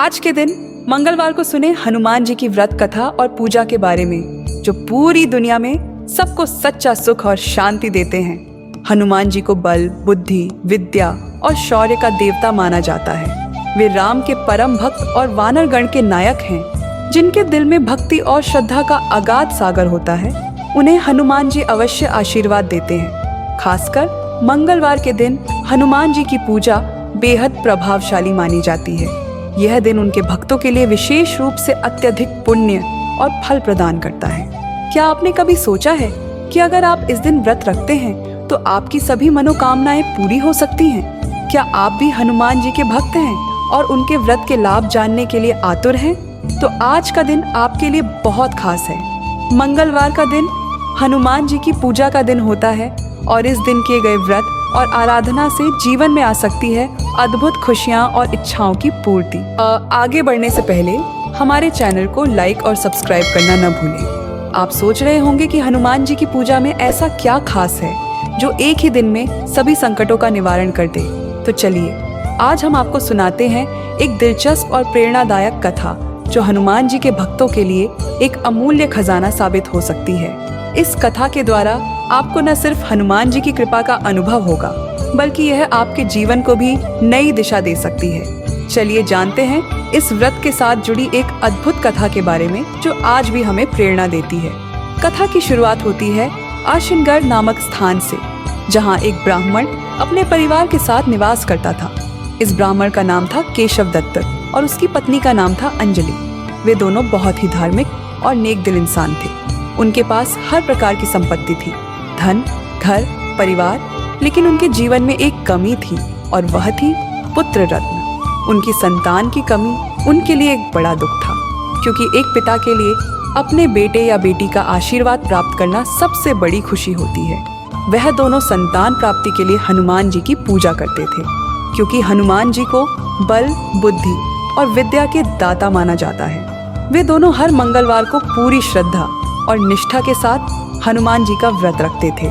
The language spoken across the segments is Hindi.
आज के दिन मंगलवार को सुने हनुमान जी की व्रत कथा और पूजा के बारे में, जो पूरी दुनिया में सबको सच्चा सुख और शांति देते हैं। हनुमान जी को बल, बुद्धि, विद्या और शौर्य का देवता माना जाता है। वे राम के परम भक्त और वानर गण के नायक हैं, जिनके दिल में भक्ति और श्रद्धा का अगाध सागर होता है। उन्हें हनुमान जी अवश्य आशीर्वाद देते हैं। खासकर मंगलवार के दिन हनुमान जी की पूजा बेहद प्रभावशाली मानी जाती है। यह दिन उनके भक्तों के लिए विशेष रूप से अत्यधिक पुण्य और फल प्रदान करता है। क्या आपने कभी सोचा है कि अगर आप इस दिन व्रत रखते हैं तो आपकी सभी मनोकामनाएं पूरी हो सकती हैं? क्या आप भी हनुमान जी के भक्त हैं और उनके व्रत के लाभ जानने के लिए आतुर हैं? तो आज का दिन आपके लिए बहुत खास है। मंगलवार का दिन हनुमान जी की पूजा का दिन होता है और इस दिन किए गए व्रत और आराधना से जीवन में आ सकती है अद्भुत खुशियां और इच्छाओं की पूर्ति। आगे बढ़ने से पहले हमारे चैनल को लाइक और सब्सक्राइब करना न भूलें। आप सोच रहे होंगे कि हनुमान जी की पूजा में ऐसा क्या खास है जो एक ही दिन में सभी संकटों का निवारण कर दे। तो चलिए आज हम आपको सुनाते हैं एक दिलचस्प और प्रेरणादायक कथा, जो हनुमान जी के भक्तों के लिए एक अमूल्य खजाना साबित हो सकती है। इस कथा के द्वारा आपको न सिर्फ हनुमान जी की कृपा का अनुभव होगा, बल्कि यह आपके जीवन को भी नई दिशा दे सकती है। चलिए जानते हैं इस व्रत के साथ जुड़ी एक अद्भुत कथा के बारे में, जो आज भी हमें प्रेरणा देती है। कथा की शुरुआत होती है आशिनगढ़ नामक स्थान से, जहां एक ब्राह्मण अपने परिवार के साथ निवास करता था। इस ब्राह्मण का नाम था केशव दत्त और उसकी पत्नी का नाम था अंजलि। वे दोनों बहुत ही धार्मिक और नेक दिल इंसान थे। उनके पास हर प्रकार की संपत्ति थी, धन, घर, परिवार, लेकिन उनके जीवन में एक कमी थी और वह थी पुत्र रत्न। उनकी संतान की कमी उनके लिए एक बड़ा दुख था, क्योंकि एक पिता के लिए अपने बेटे या बेटी का आशीर्वाद प्राप्त करना सबसे बड़ी खुशी होती है। वह दोनों संतान प्राप्ति के लिए हनुमान जी की पूजा करते थे, क्योंकि हनुमान जी को बल, बुद्धि और विद्या के दाता माना जाता है। वे दोनों हर मंगलवार को पूरी श्रद्धा और निष्ठा के साथ हनुमान जी का व्रत रखते थे।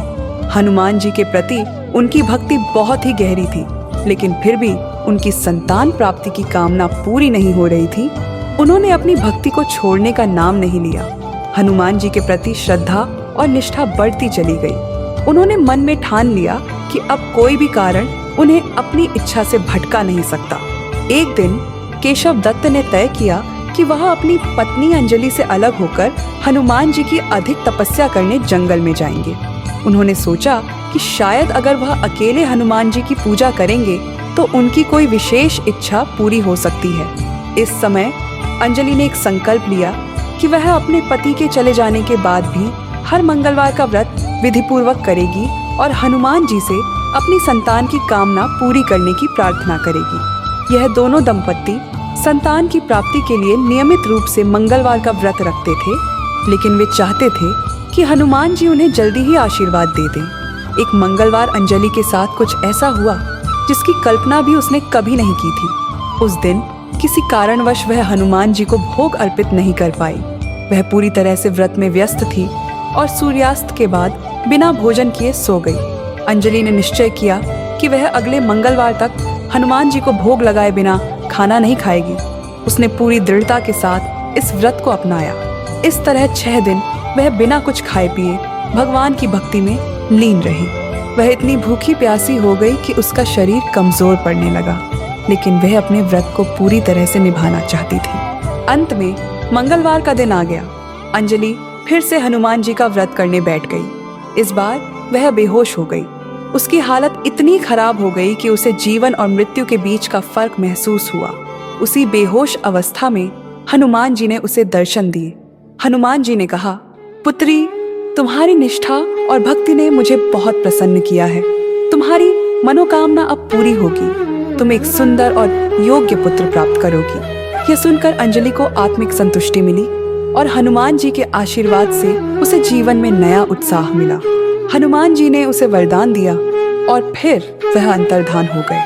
हनुमान जी के प्रति उनकी भक्ति बहुत ही गहरी थी, लेकिन फिर भी उनकी संतान प्राप्ति की कामना पूरी नहीं हो रही थी। उन्होंने अपनी भक्ति को छोड़ने का नाम नहीं लिया। हनुमान जी के प्रति श्रद्धा और निष्ठा बढ़ती चली गई। उन्होंने मन में ठान लिया कि अब कोई भी कारण उन्हें अपनी इच्छा से भटका नहीं सकता। एक दिन केशव दत्त ने तय किया कि वह अपनी पत्नी अंजलि से अलग होकर हनुमान जी की अधिक तपस्या करने जंगल में जाएंगे। उन्होंने सोचा कि शायद अगर वह अकेले हनुमान जी की पूजा करेंगे तो उनकी कोई विशेष इच्छा पूरी हो सकती है। इस समय अंजलि ने एक संकल्प लिया कि वह अपने पति के चले जाने के बाद भी हर मंगलवार का व्रत विधिपूर्वक करेगी और हनुमान जी से अपनी संतान की कामना पूरी करने की प्रार्थना करेगी। यह दोनों दंपत्ति संतान की प्राप्ति के लिए नियमित रूप से मंगलवार का व्रत रखते थे, लेकिन वे चाहते थे कि हनुमान जी उन्हें जल्दी ही आशीर्वाद दे दें। एक मंगलवार अंजलि के साथ कुछ ऐसा हुआ जिसकी कल्पना भी उसने कभी नहीं की थी। उस दिन किसी कारणवश वह हनुमान जी को भोग अर्पित नहीं कर पाई। वह पूरी तरह से व्रत में व्यस्त थी और सूर्यास्त के बाद बिना भोजन किए सो गई। अंजलि ने निश्चय किया कि वह अगले मंगलवार तक हनुमान जी को भोग लगाए बिना खाना नहीं खाएगी। उसने पूरी दृढ़ता के साथ इस व्रत को अपनाया। इस तरह 6 दिन वह बिना कुछ खाए पिए भगवान की भक्ति में लीन रही। वह इतनी भूखी प्यासी हो गई कि उसका शरीर कमजोर पड़ने लगा, लेकिन वह अपने व्रत को पूरी तरह से निभाना चाहती थी। अंत में मंगलवार का दिन आ गया। अंजलि फिर से हनुमान जी का व्रत करने बैठ गई। इस बार वह बेहोश हो गई। उसकी हालत इतनी खराब हो गई कि उसे जीवन और मृत्यु के बीच का फर्क महसूस हुआ। उसी बेहोश अवस्था में हनुमान जी ने उसे दर्शन दिए। हनुमान जी ने कहा, पुत्री, तुम्हारी निष्ठा और भक्ति ने मुझे बहुत प्रसन्न किया है। तुम्हारी मनोकामना अब पूरी होगी। तुम एक सुंदर और योग्य पुत्र प्राप्त करोगी। यह सुनकर अंजलि को आत्मिक संतुष्टि मिली और हनुमान जी के आशीर्वाद से उसे जीवन में नया उत्साह मिला। हनुमान जी ने उसे वरदान दिया और फिर वह अंतर्धान हो गए।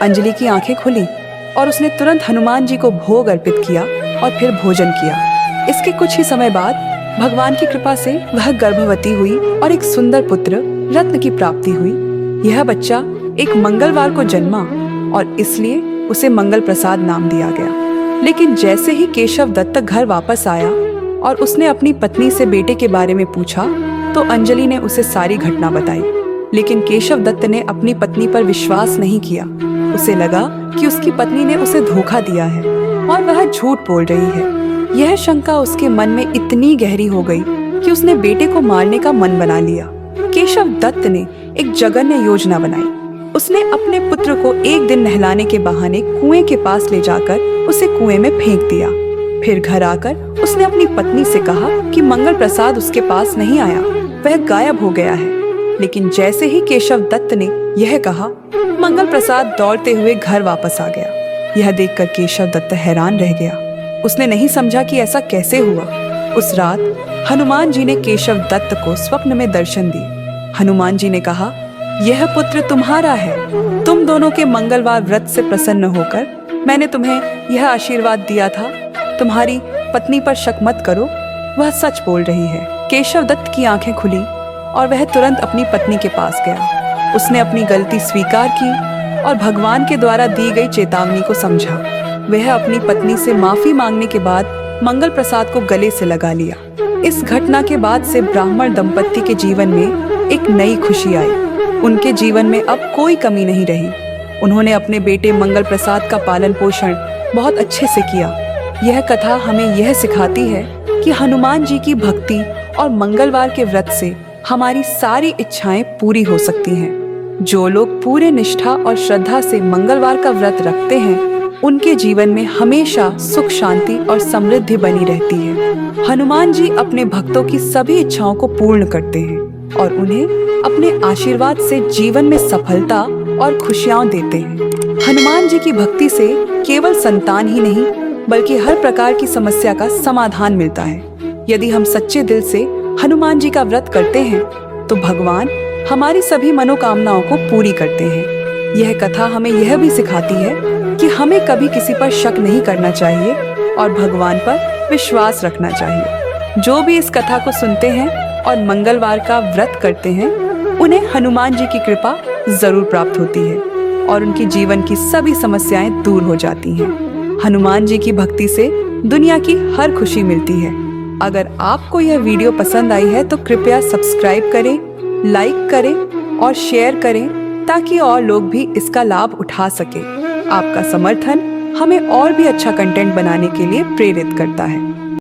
अंजलि की आंखें खुली और उसने तुरंत हनुमान जी को भोग अर्पित किया और फिर भोजन किया। इसके कुछ ही समय बाद भगवान की कृपा से वह गर्भवती हुई और एक सुंदर पुत्र रत्न की प्राप्ति हुई। यह बच्चा एक मंगलवार को जन्मा और इसलिए उसे मंगल प्रसाद नाम दिया गया। लेकिन जैसे ही केशव दत्त घर वापस आया और उसने अपनी पत्नी से बेटे के बारे में पूछा तो अंजलि ने उसे सारी घटना बताई। लेकिन केशव दत्त ने अपनी पत्नी पर विश्वास नहीं किया। उसे लगा कि उसकी पत्नी ने उसे धोखा दिया है और वह झूठ बोल रही है। यह शंका उसके मन में इतनी गहरी हो गई कि उसने बेटे को मारने का मन बना लिया। केशव दत्त ने एक जघन्य योजना बनाई। उसने अपने पुत्र को एक दिन नहलाने के बहाने कुएं के पास ले जाकर उसे कुएं में फेंक दिया। फिर घर आकर उसने अपनी पत्नी से कहा कि मंगल प्रसाद उसके पास नहीं आया, वह गायब हो गया है। लेकिन जैसे ही केशव दत्त ने यह कहा, मंगल प्रसाद दौड़ते हुए घर वापस आ गया। यह देखकर केशव दत्त हैरान रह गया। उसने नहीं समझा कि ऐसा कैसे हुआ। उस रात हनुमान जी ने केशव दत्त को स्वप्न में दर्शन दिए। हनुमान जी ने कहा, यह पुत्र तुम्हारा है। तुम दोनों के मंगलवार व्रत से प्रसन्न होकर मैंने तुम्हें यह आशीर्वाद दिया था। तुम्हारी पत्नी पर शक मत करो, वह सच बोल रही है। केशव दत्त की आंखें खुली और वह तुरंत अपनी पत्नी के पास गया। उसने अपनी गलती स्वीकार की और भगवान के द्वारा दी गई चेतावनी को समझा। वह अपनी पत्नी से माफी मांगने के बाद मंगल प्रसाद को गले से लगा लिया। इस घटना के बाद से ब्राह्मण दंपत्ति के जीवन में एक नई खुशी आई। उनके जीवन में अब कोई कमी नहीं रही। उन्होंने अपने बेटे मंगल प्रसाद का पालन पोषण बहुत अच्छे से किया। यह कथा हमें यह सिखाती है कि हनुमान जी की भक्ति और मंगलवार के व्रत से हमारी सारी इच्छाएं पूरी हो सकती हैं। जो लोग पूरे निष्ठा और श्रद्धा से मंगलवार का व्रत रखते हैं, उनके जीवन में हमेशा सुख, शांति और समृद्धि बनी रहती है। हनुमान जी अपने भक्तों की सभी इच्छाओं को पूर्ण करते हैं और उन्हें अपने आशीर्वाद से जीवन में सफलता और खुशियां देते हैं। हनुमान जी की भक्ति से केवल संतान ही नहीं बल्कि हर प्रकार की समस्या का समाधान मिलता है। यदि हम सच्चे दिल से हनुमान जी का व्रत करते हैं तो भगवान हमारी सभी मनोकामनाओं को पूरी करते हैं। यह कथा हमें यह भी सिखाती है कि हमें कभी किसी पर शक नहीं करना चाहिए और भगवान पर विश्वास रखना चाहिए। जो भी इस कथा को सुनते हैं और मंगलवार का व्रत करते हैं, उन्हें हनुमान जी की कृपा जरूर प्राप्त होती है और उनकी जीवन की सभी समस्याएं दूर हो जाती हैं। हनुमान जी की भक्ति से दुनिया की हर खुशी मिलती है। अगर आपको यह वीडियो पसंद आई है तो कृपया सब्सक्राइब करें, लाइक करें और शेयर करें ताकि और लोग भी इसका लाभ उठा सके। आपका समर्थन हमें और भी अच्छा कंटेंट बनाने के लिए प्रेरित करता है।